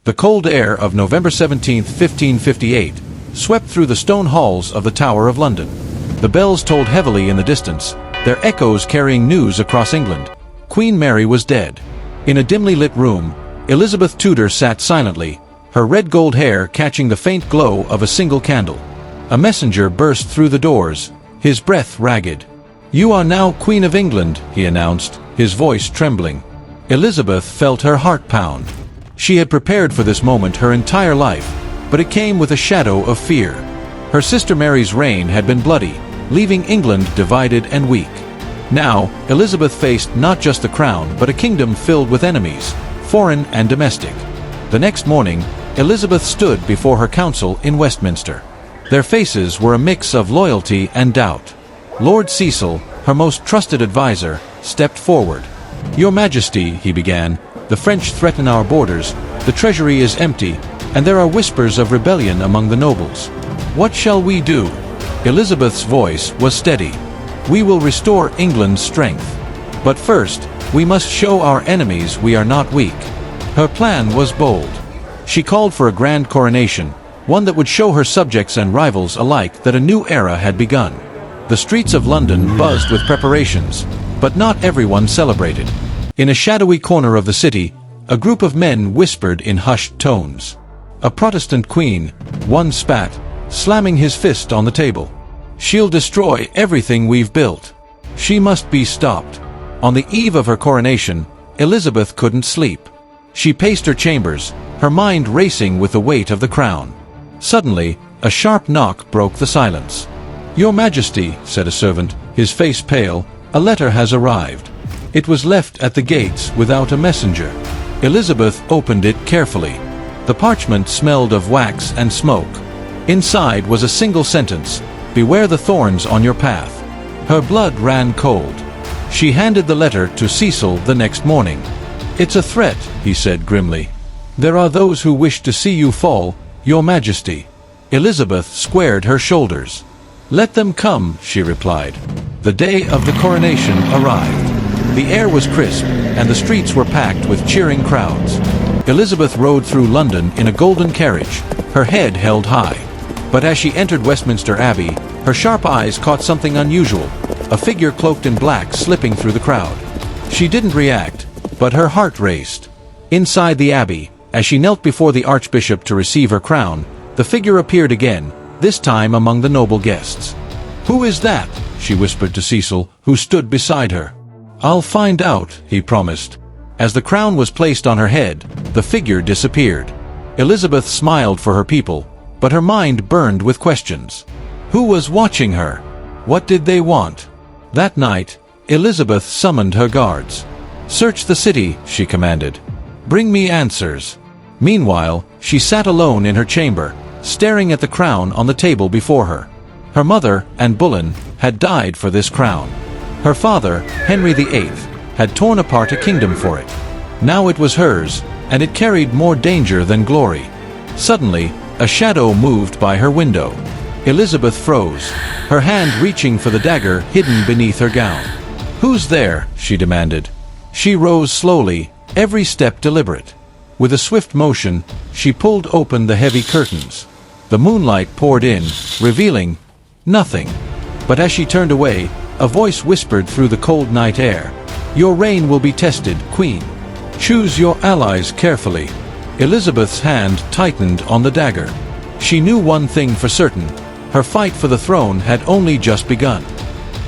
The cold air of November 17, 1558, swept through the stone halls of the Tower of London. The bells tolled heavily in the distance, their echoes carrying news across England. Queen Mary was dead. In a dimly lit room, Elizabeth Tudor sat silently, her red-gold hair catching the faint glow of a single candle. A messenger burst through the doors, his breath ragged. "You are now Queen of England," he announced, his voice trembling. Elizabeth felt her heart pound. She had prepared for this moment her entire life, but it came with a shadow of fear. Her sister Mary's reign had been bloody, leaving England divided and weak. Now, Elizabeth faced not just the crown but a kingdom filled with enemies, foreign and domestic. The next morning, Elizabeth stood before her council in Westminster. Their faces were a mix of loyalty and doubt. Lord Cecil, her most trusted advisor, stepped forward. "Your Majesty," he began, "the French threaten our borders, the treasury is empty, and there are whispers of rebellion among the nobles. What shall we do?" Elizabeth's voice was steady. "We will restore England's strength. But first, we must show our enemies we are not weak." Her plan was bold. She called for a grand coronation, one that would show her subjects and rivals alike that a new era had begun. The streets of London buzzed with preparations, but not everyone celebrated. In a shadowy corner of the city, a group of men whispered in hushed tones. "A Protestant queen," one spat, slamming his fist on the table. "She'll destroy everything we've built. She must be stopped." On the eve of her coronation, Elizabeth couldn't sleep. She paced her chambers, her mind racing with the weight of the crown. Suddenly, a sharp knock broke the silence. "Your Majesty," said a servant, his face pale, "a letter has arrived." It was left at the gates without a messenger. Elizabeth opened it carefully. The parchment smelled of wax and smoke. Inside was a single sentence: "Beware the thorns on your path." Her blood ran cold. She handed the letter to Cecil the next morning. "It's a threat," he said grimly. "There are those who wish to see you fall, Your Majesty." Elizabeth squared her shoulders. "Let them come," she replied. The day of the coronation arrived. The air was crisp, and the streets were packed with cheering crowds. Elizabeth rode through London in a golden carriage, her head held high. But as she entered Westminster Abbey, her sharp eyes caught something unusual, a figure cloaked in black slipping through the crowd. She didn't react, but her heart raced. Inside the Abbey, as she knelt before the Archbishop to receive her crown, the figure appeared again, this time among the noble guests. "Who is that?" she whispered to Cecil, who stood beside her. "I'll find out," he promised. As the crown was placed on her head, the figure disappeared. Elizabeth smiled for her people, but her mind burned with questions. Who was watching her? What did they want? That night, Elizabeth summoned her guards. "Search the city," she commanded. "Bring me answers." Meanwhile, she sat alone in her chamber, staring at the crown on the table before her. Her mother, Anne Boleyn, had died for this crown. Her father, Henry VIII, had torn apart a kingdom for it. Now it was hers, and it carried more danger than glory. Suddenly, a shadow moved by her window. Elizabeth froze, her hand reaching for the dagger hidden beneath her gown. "Who's there?" she demanded. She rose slowly, every step deliberate. With a swift motion, she pulled open the heavy curtains. The moonlight poured in, revealing nothing. But as she turned away, a voice whispered through the cold night air. "Your reign will be tested, Queen. Choose your allies carefully." Elizabeth's hand tightened on the dagger. She knew one thing for certain: her fight for the throne had only just begun.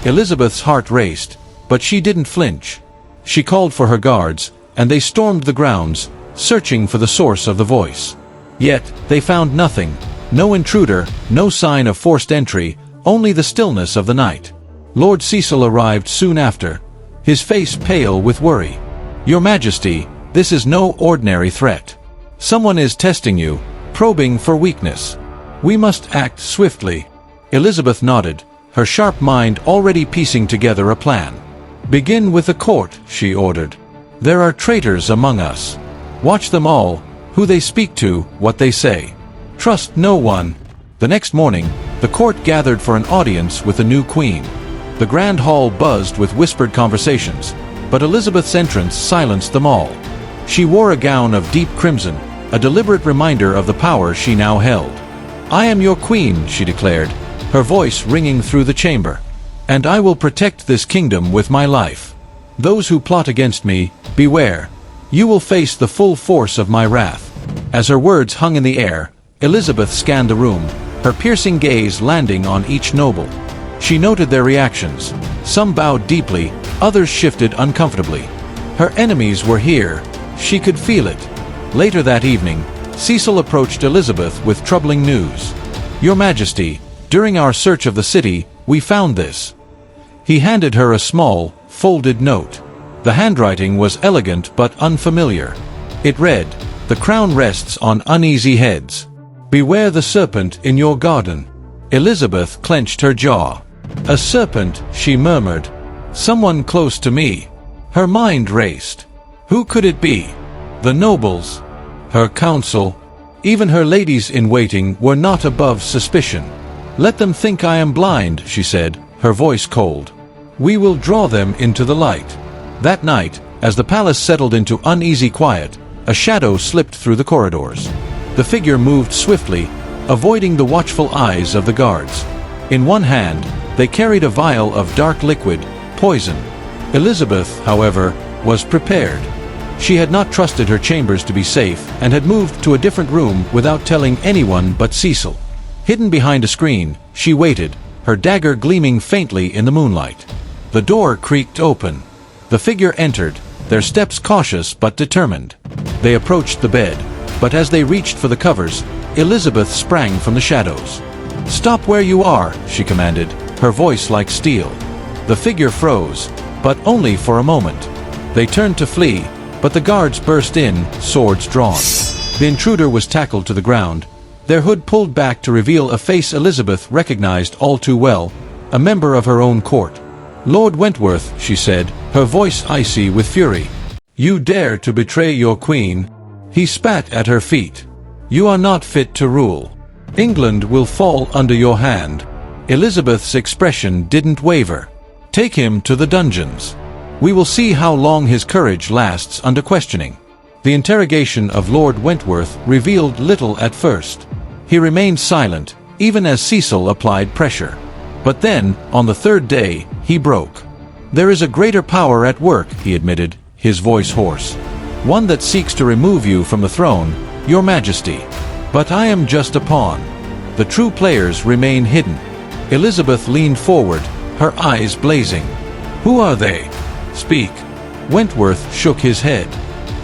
Elizabeth's heart raced, but she didn't flinch. She called for her guards, and they stormed the grounds, searching for the source of the voice. Yet, they found nothing. No intruder, no sign of forced entry, only the stillness of the night. Lord Cecil arrived soon after, his face pale with worry. "Your Majesty, this is no ordinary threat. Someone is testing you, probing for weakness. We must act swiftly." Elizabeth nodded, her sharp mind already piecing together a plan. "Begin with the court," she ordered. "There are traitors among us. Watch them all, who they speak to, what they say. Trust no one." The next morning, the court gathered for an audience with the new queen. The grand hall buzzed with whispered conversations, but Elizabeth's entrance silenced them all. She wore a gown of deep crimson, a deliberate reminder of the power she now held. "I am your queen," she declared, her voice ringing through the chamber. "And I will protect this kingdom with my life. Those who plot against me, beware. You will face the full force of my wrath." As her words hung in the air, Elizabeth scanned the room, her piercing gaze landing on each noble. She noted their reactions. Some bowed deeply, others shifted uncomfortably. Her enemies were here. She could feel it. Later that evening, Cecil approached Elizabeth with troubling news. "Your Majesty, during our search of the city, we found this." He handed her a small, folded note. The handwriting was elegant but unfamiliar. It read, "The crown rests on uneasy heads. Beware the serpent in your garden." Elizabeth clenched her jaw. "A serpent," she murmured. "Someone close to me." Her mind raced. Who could it be? The nobles? Her council? Even her ladies-in-waiting were not above suspicion. "Let them think I am blind," she said, her voice cold. "We will draw them into the light." That night, as the palace settled into uneasy quiet, a shadow slipped through the corridors. The figure moved swiftly, avoiding the watchful eyes of the guards. In one hand, they carried a vial of dark liquid, poison. Elizabeth, however, was prepared. She had not trusted her chambers to be safe and had moved to a different room without telling anyone but Cecil. Hidden behind a screen, she waited, her dagger gleaming faintly in the moonlight. The door creaked open. The figure entered, their steps cautious but determined. They approached the bed, but as they reached for the covers, Elizabeth sprang from the shadows. "Stop where you are," she commanded, her voice like steel. The figure froze, but only for a moment. They turned to flee, but the guards burst in, swords drawn. The intruder was tackled to the ground, their hood pulled back to reveal a face Elizabeth recognized all too well, a member of her own court. "Lord Wentworth," she said, her voice icy with fury. "You dare to betray your queen?" He spat at her feet. "You are not fit to rule. England will fall under your hand." Elizabeth's expression didn't waver. "Take him to the dungeons. We will see how long his courage lasts under questioning." The interrogation of Lord Wentworth revealed little at first. He remained silent, even as Cecil applied pressure. But then, on the third day, he broke. "There is a greater power at work," he admitted, his voice hoarse. "One that seeks to remove you from the throne, Your Majesty. But I am just a pawn. The true players remain hidden." Elizabeth leaned forward, her eyes blazing. "Who are they? Speak." Wentworth shook his head.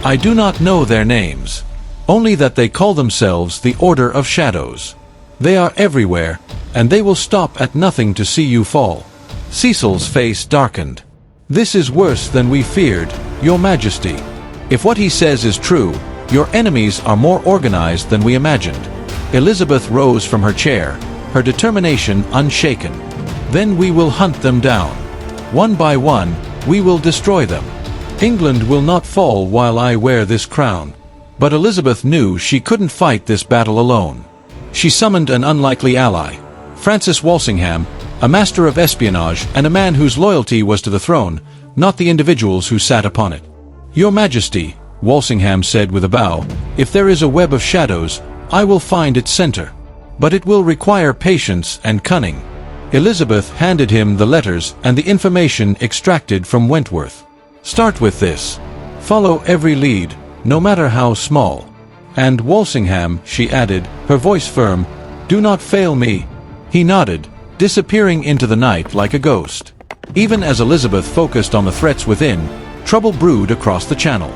"I do not know their names. Only that they call themselves the Order of Shadows. They are everywhere, and they will stop at nothing to see you fall." Cecil's face darkened. "This is worse than we feared, Your Majesty. If what he says is true, your enemies are more organized than we imagined." Elizabeth rose from her chair, her determination unshaken. "Then we will hunt them down. One by one, we will destroy them. England will not fall while I wear this crown." But Elizabeth knew she couldn't fight this battle alone. She summoned an unlikely ally, Francis Walsingham, a master of espionage and a man whose loyalty was to the throne, not the individuals who sat upon it. "Your Majesty," Walsingham said with a bow, "if there is a web of shadows, I will find its center. But it will require patience and cunning." Elizabeth handed him the letters and the information extracted from Wentworth. "Start with this. Follow every lead, no matter how small. And Walsingham," she added, her voice firm, "do not fail me." He nodded, disappearing into the night like a ghost. Even as Elizabeth focused on the threats within, trouble brewed across the Channel.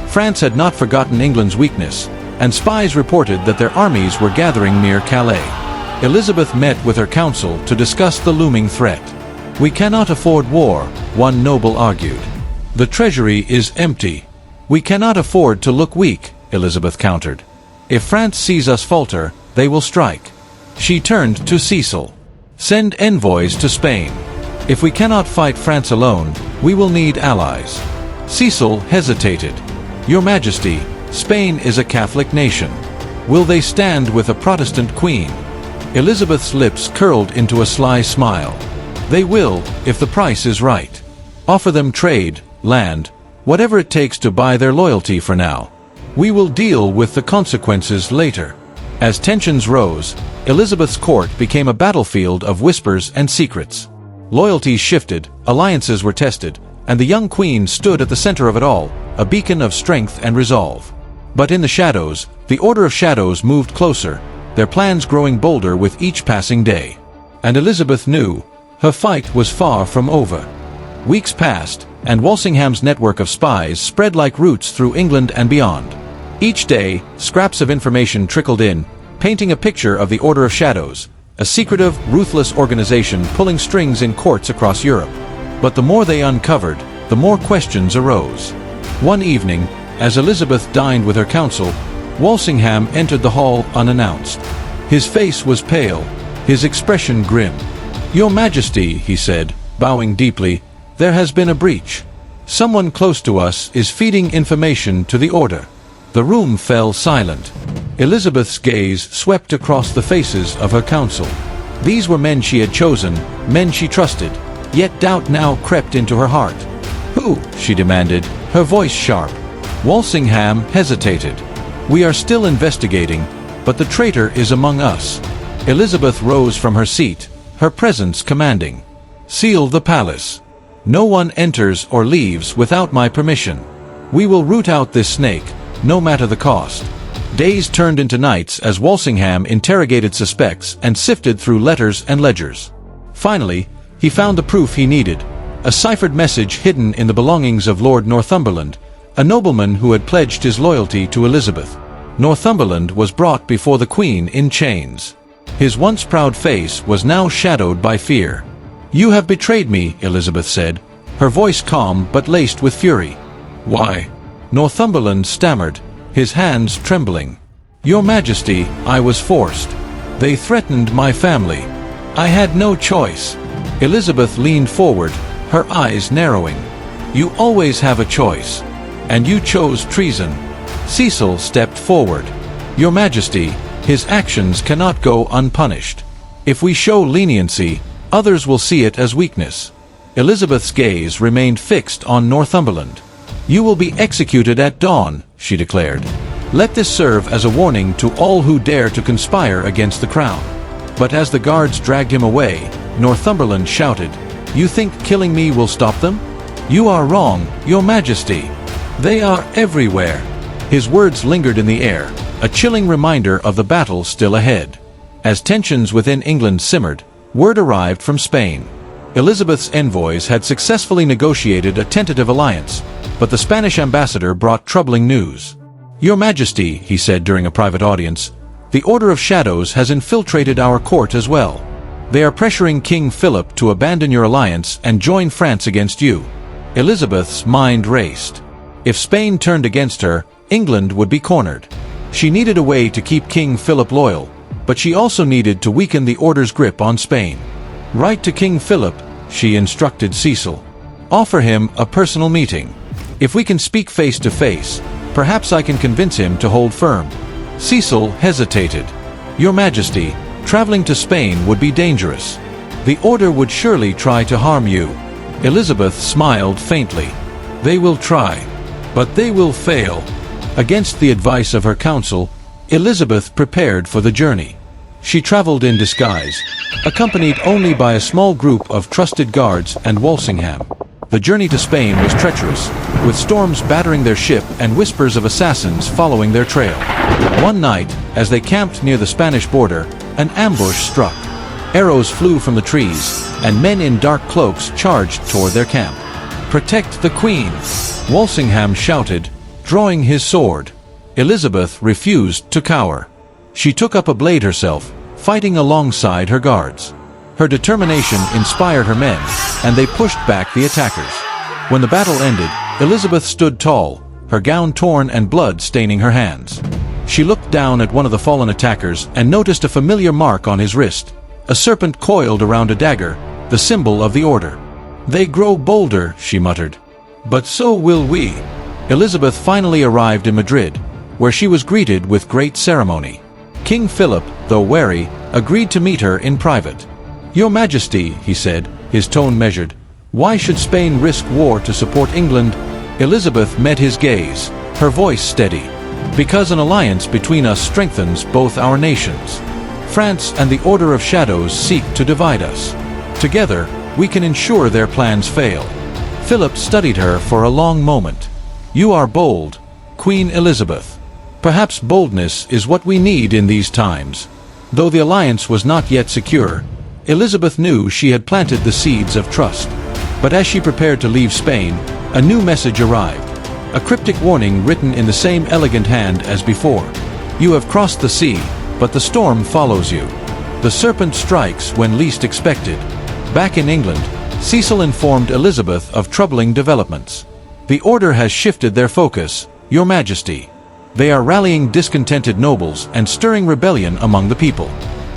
France had not forgotten England's weakness, and spies reported that their armies were gathering near Calais. Elizabeth met with her council to discuss the looming threat. "We cannot afford war," one noble argued. "The treasury is empty." "We cannot afford to look weak," Elizabeth countered. "If France sees us falter, they will strike." She turned to Cecil. "Send envoys to Spain. If we cannot fight France alone, we will need allies." Cecil hesitated. "Your Majesty, Spain is a Catholic nation. Will they stand with a Protestant queen?" Elizabeth's lips curled into a sly smile. "They will, if the price is right. Offer them trade, land, whatever it takes to buy their loyalty for now." We will deal with the consequences later. As tensions rose, Elizabeth's court became a battlefield of whispers and secrets. Loyalties shifted, alliances were tested, and the young queen stood at the center of it all, a beacon of strength and resolve. But in the shadows, the Order of Shadows moved closer, their plans growing bolder with each passing day. And Elizabeth knew, her fight was far from over. Weeks passed, and Walsingham's network of spies spread like roots through England and beyond. Each day, scraps of information trickled in, painting a picture of the Order of Shadows, a secretive, ruthless organization pulling strings in courts across Europe. But the more they uncovered, the more questions arose. One evening, as Elizabeth dined with her council, Walsingham entered the hall unannounced. His face was pale, his expression grim. "Your Majesty," he said, bowing deeply, "there has been a breach. Someone close to us is feeding information to the Order." The room fell silent. Elizabeth's gaze swept across the faces of her council. These were men she had chosen, men she trusted, yet doubt now crept into her heart. "Who?" she demanded, her voice sharp. Walsingham hesitated. "We are still investigating, but the traitor is among us." Elizabeth rose from her seat, her presence commanding. "Seal the palace. No one enters or leaves without my permission. We will root out this snake, no matter the cost." Days turned into nights as Walsingham interrogated suspects and sifted through letters and ledgers. Finally, he found the proof he needed, a ciphered message hidden in the belongings of Lord Northumberland, a nobleman who had pledged his loyalty to Elizabeth. Northumberland was brought before the Queen in chains. His once proud face was now shadowed by fear. "You have betrayed me," Elizabeth said, her voice calm but laced with fury. "Why?" Northumberland stammered, his hands trembling. "Your Majesty, I was forced. They threatened my family. I had no choice." Elizabeth leaned forward, her eyes narrowing. "You always have a choice. And you chose treason." Cecil stepped forward. "Your Majesty, his actions cannot go unpunished. If we show leniency, others will see it as weakness." Elizabeth's gaze remained fixed on Northumberland. "You will be executed at dawn," she declared. "Let this serve as a warning to all who dare to conspire against the crown." But as the guards dragged him away, Northumberland shouted, "You think killing me will stop them? You are wrong, Your Majesty. They are everywhere." His words lingered in the air, a chilling reminder of the battle still ahead. As tensions within England simmered, word arrived from Spain. Elizabeth's envoys had successfully negotiated a tentative alliance, but the Spanish ambassador brought troubling news. "Your Majesty," he said during a private audience, "the Order of Shadows has infiltrated our court as well. They are pressuring King Philip to abandon your alliance and join France against you." Elizabeth's mind raced. If Spain turned against her, England would be cornered. She needed a way to keep King Philip loyal, but she also needed to weaken the Order's grip on Spain. "Write to King Philip," she instructed Cecil. "Offer him a personal meeting. If we can speak face to face, perhaps I can convince him to hold firm." Cecil hesitated. "Your Majesty, traveling to Spain would be dangerous. The Order would surely try to harm you." Elizabeth smiled faintly. "They will try, but they will fail." Against the advice of her council, Elizabeth prepared for the journey. She traveled in disguise, accompanied only by a small group of trusted guards and Walsingham. The journey to Spain was treacherous, with storms battering their ship and whispers of assassins following their trail. One night, as they camped near the Spanish border, an ambush struck. Arrows flew from the trees, and men in dark cloaks charged toward their camp. "Protect the Queen!" Walsingham shouted, drawing his sword. Elizabeth refused to cower. She took up a blade herself, fighting alongside her guards. Her determination inspired her men, and they pushed back the attackers. When the battle ended, Elizabeth stood tall, her gown torn and blood staining her hands. She looked down at one of the fallen attackers and noticed a familiar mark on his wrist, a serpent coiled around a dagger, the symbol of the Order. "They grow bolder," she muttered. "But so will we." Elizabeth finally arrived in Madrid, where she was greeted with great ceremony. King Philip, though wary, agreed to meet her in private. "Your Majesty," he said, his tone measured, "why should Spain risk war to support England?" Elizabeth met his gaze, her voice steady. Because an alliance between us strengthens both our nations. France and the Order of Shadows seek to divide us. Together, we can ensure their plans fail. Philip studied her for a long moment. You are bold, Queen Elizabeth. Perhaps boldness is what we need in these times. Though the alliance was not yet secure, Elizabeth knew she had planted the seeds of trust. But as she prepared to leave Spain, a new message arrived. A cryptic warning written in the same elegant hand as before. You have crossed the sea, but the storm follows you. The serpent strikes when least expected. Back in England, Cecil informed Elizabeth of troubling developments. The order has shifted their focus, Your Majesty. They are rallying discontented nobles and stirring rebellion among the people.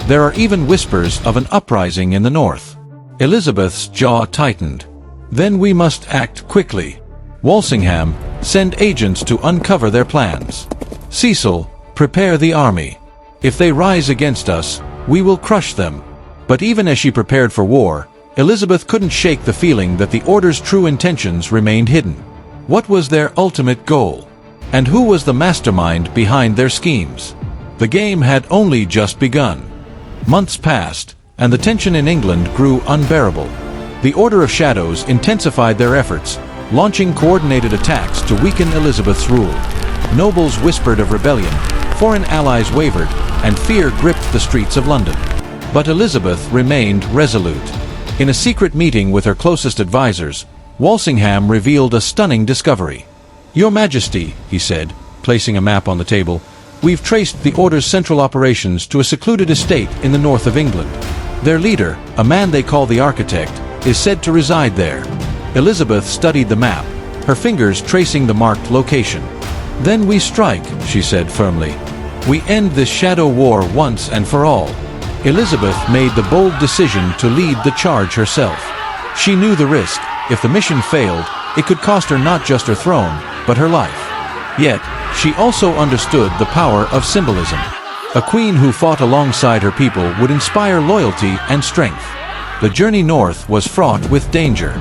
There are even whispers of an uprising in the north. Elizabeth's jaw tightened. Then we must act quickly. Walsingham, send agents to uncover their plans. Cecil, prepare the army. If they rise against us, we will crush them. But even as she prepared for war, Elizabeth couldn't shake the feeling that the order's true intentions remained hidden. What was their ultimate goal? And who was the mastermind behind their schemes? The game had only just begun. Months passed, and the tension in England grew unbearable. The Order of Shadows intensified their efforts, launching coordinated attacks to weaken Elizabeth's rule. Nobles whispered of rebellion, foreign allies wavered, and fear gripped the streets of London. But Elizabeth remained resolute. In a secret meeting with her closest advisors, Walsingham revealed a stunning discovery. Your Majesty, he said, placing a map on the table, we've traced the Order's central operations to a secluded estate in the north of England. Their leader, a man they call the Architect, is said to reside there. Elizabeth studied the map, her fingers tracing the marked location. Then we strike, she said firmly. We end this shadow war once and for all. Elizabeth made the bold decision to lead the charge herself. She knew the risk. If the mission failed, it could cost her not just her throne, but her life. Yet, she also understood the power of symbolism. A queen who fought alongside her people would inspire loyalty and strength. The journey north was fraught with danger.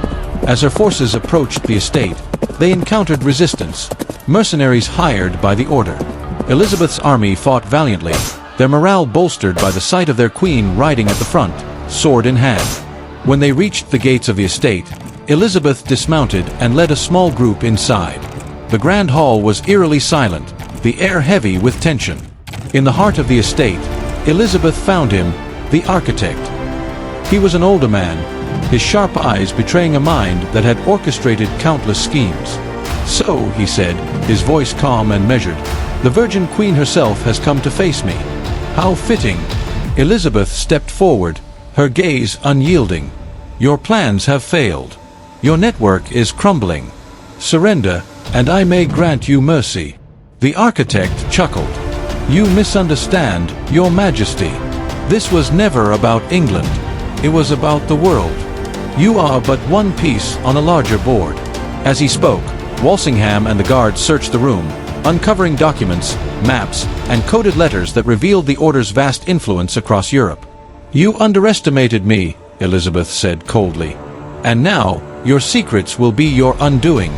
As her forces approached the estate, they encountered resistance, mercenaries hired by the Order. Elizabeth's army fought valiantly, their morale bolstered by the sight of their queen riding at the front, sword in hand. When they reached the gates of the estate, Elizabeth dismounted and led a small group inside. The grand hall was eerily silent, the air heavy with tension. In the heart of the estate, Elizabeth found him, the Architect. He was an older man, his sharp eyes betraying a mind that had orchestrated countless schemes. So, he said, his voice calm and measured, the Virgin Queen herself has come to face me. How fitting. Elizabeth stepped forward, her gaze unyielding. Your plans have failed. Your network is crumbling. Surrender, and I may grant you mercy. The Architect chuckled. You misunderstand, Your Majesty. This was never about England. It was about the world. You are but one piece on a larger board. As he spoke, Walsingham and the guards searched the room, uncovering documents, maps, and coded letters that revealed the Order's vast influence across Europe. You underestimated me, Elizabeth said coldly. And now, your secrets will be your undoing.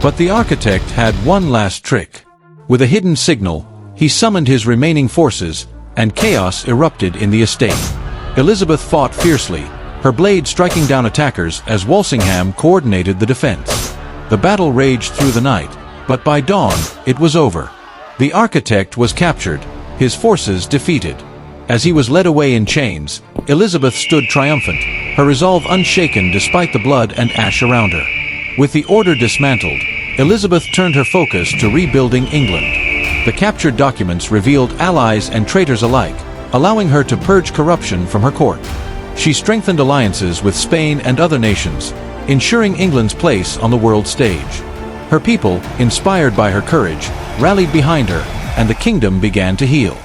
But the Architect had one last trick. With a hidden signal, he summoned his remaining forces, and chaos erupted in the estate. Elizabeth fought fiercely, her blade striking down attackers as Walsingham coordinated the defense. The battle raged through the night, but by dawn, it was over. The Architect was captured, his forces defeated. As he was led away in chains, Elizabeth stood triumphant, her resolve unshaken despite the blood and ash around her. With the Order dismantled, Elizabeth turned her focus to rebuilding England. The captured documents revealed allies and traitors alike, allowing her to purge corruption from her court. She strengthened alliances with Spain and other nations, ensuring England's place on the world stage. Her people, inspired by her courage, rallied behind her, and the kingdom began to heal.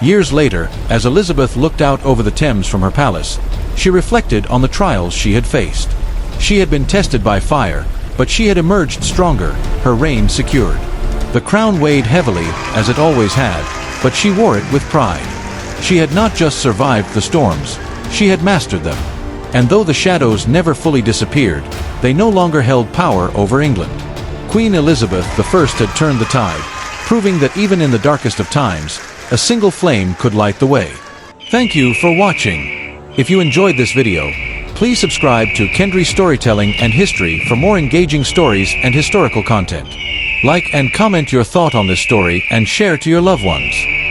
Years later, as Elizabeth looked out over the Thames from her palace, she reflected on the trials she had faced. She had been tested by fire, but she had emerged stronger, her reign secured. The crown weighed heavily, as it always had, but she wore it with pride. She had not just survived the storms, she had mastered them. And though the shadows never fully disappeared, they no longer held power over England. Queen Elizabeth I had turned the tide, proving that even in the darkest of times, a single flame could light the way. Thank you for watching. If you enjoyed this video, please subscribe to Kendry Storytelling and History for more engaging stories and historical content. Like and comment your thought on this story and share to your loved ones.